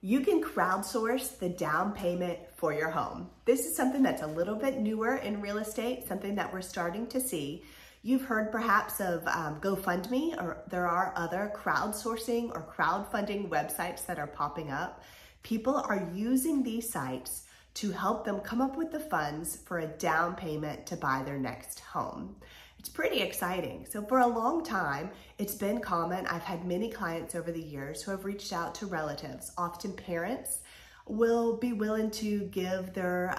You can crowdsource the down payment for your home. This is something that's a little bit newer in real estate, something that we're starting to see. You've heard perhaps of GoFundMe, or there are other crowdsourcing or crowdfunding websites that are popping up. People are using these sites to help them come up with the funds for a down payment to buy their next home. It's pretty exciting. So for a long time, it's been common. I've had many clients over the years who have reached out to relatives. Often parents will be willing to give their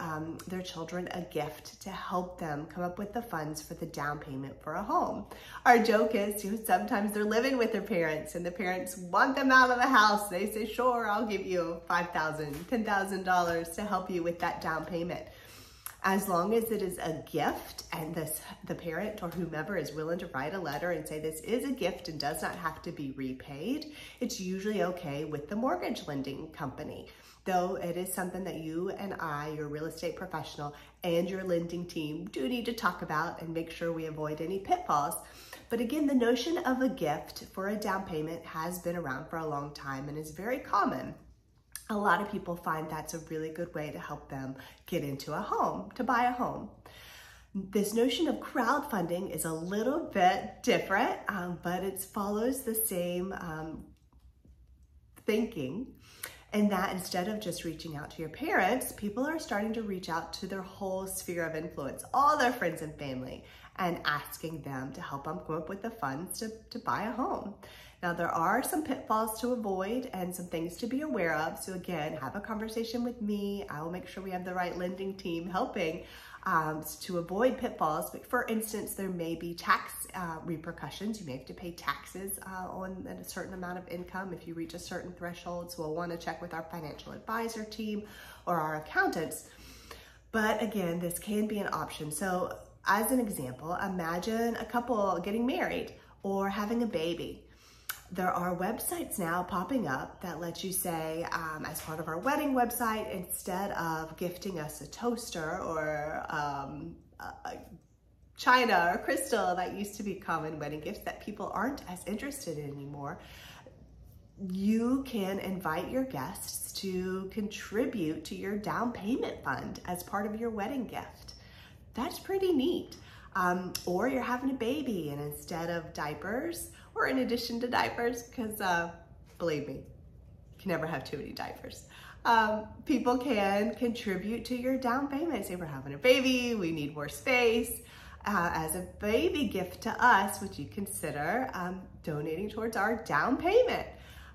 children a gift to help them come up with the funds for the down payment for a home. Our joke is, sometimes they're living with their parents and the parents want them out of the house. They say, sure, I'll give you $5,000, $10,000 to help you with that down payment. As long as it is a gift and the parent or whomever is willing to write a letter and say this is a gift and does not have to be repaid, it's usually okay with the mortgage lending company. Though it is something that you and I, your real estate professional, and your lending team do need to talk about and make sure we avoid any pitfalls. But again, the notion of a gift for a down payment has been around for a long time and is very common. A lot of people find that's a really good way to help them get into a home, to buy a home. This notion of crowdfunding is a little bit different, but it follows the same thinking, and that instead of just reaching out to your parents, people are starting to reach out to their whole sphere of influence, all their friends and family, and asking them to help them come up with the funds to buy a home. Now, there are some pitfalls to avoid and some things to be aware of. So again, have a conversation with me. I will make sure we have the right lending team helping to avoid pitfalls. But for instance, there may be tax repercussions. You may have to pay taxes on a certain amount of income if you reach a certain threshold. So we'll want to check with our financial advisor team or our accountants. But again, this can be an option. So as an example, imagine a couple getting married or having a baby. There are websites now popping up that let you say, as part of our wedding website, instead of gifting us a toaster or a china or crystal that used to be common wedding gifts that people aren't as interested in anymore, you can invite your guests to contribute to your down payment fund as part of your wedding gift. That's pretty neat. Or you're having a baby and instead of diapers, or in addition to diapers, because believe me, you can never have too many diapers. People can contribute to your down payment. Say we're having a baby, we need more space. As a baby gift to us, would you consider donating towards our down payment?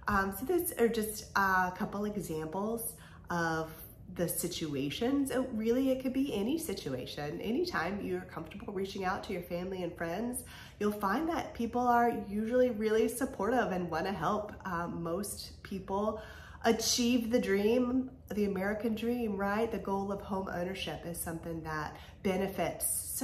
So these are just a couple examples of the situations. It could be any situation. Anytime you're comfortable reaching out to your family and friends, you'll find that people are usually really supportive and want to help. Most people achieve the dream, the American dream, right? The goal of home ownership is something that benefits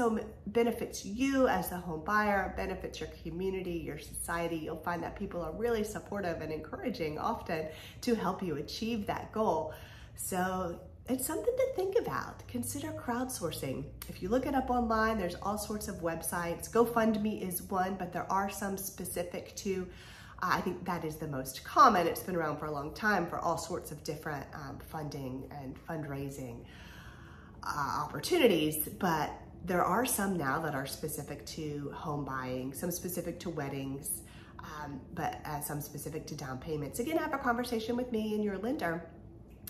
you as the home buyer, benefits your community, your society. You'll find that people are really supportive and encouraging often to help you achieve that goal. So it's something to think about. Consider crowdsourcing. If you look it up online, there's all sorts of websites. GoFundMe is one, but there are some specific to, I think that is the most common. It's been around for a long time for all sorts of different funding and fundraising opportunities, but there are some now that are specific to home buying, some specific to weddings, but some specific to down payments. Again, have a conversation with me and your lender.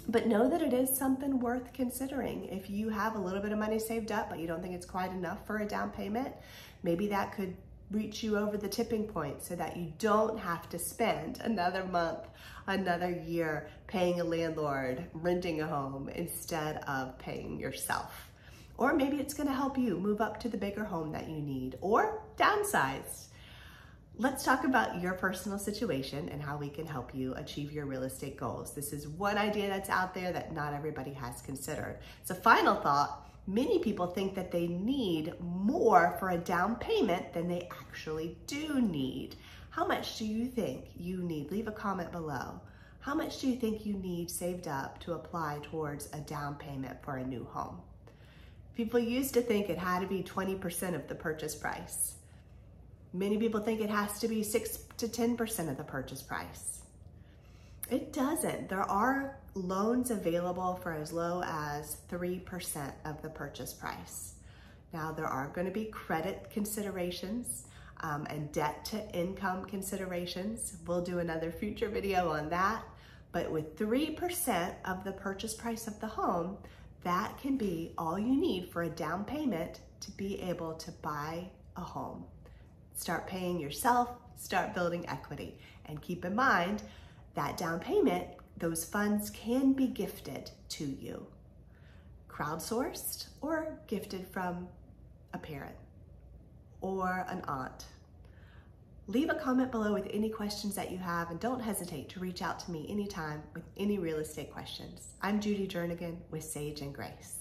But know that it is something worth considering. If you have a little bit of money saved up, but you don't think it's quite enough for a down payment, maybe that could reach you over the tipping point so that you don't have to spend another month, another year paying a landlord, renting a home instead of paying yourself. Or maybe it's going to help you move up to the bigger home that you need or downsize. Let's talk about your personal situation and how we can help you achieve your real estate goals. This is one idea that's out there that not everybody has considered. So final thought, many people think that they need more for a down payment than they actually do need. How much do you think you need? Leave a comment below. How much do you think you need saved up to apply towards a down payment for a new home? People used to think it had to be 20% of the purchase price. Many people think it has to be 6 to 10% of the purchase price. It doesn't. There are loans available for as low as 3% of the purchase price. Now, there are going to be credit considerations and debt to income considerations. We'll do another future video on that. But with 3% of the purchase price of the home, that can be all you need for a down payment to be able to buy a home. Start paying yourself, start building equity. And keep in mind that down payment, those funds can be gifted to you, crowdsourced or gifted from a parent or an aunt. Leave a comment below with any questions that you have, and don't hesitate to reach out to me anytime with any real estate questions. I'm Judy Jernigan with Sage+Grace.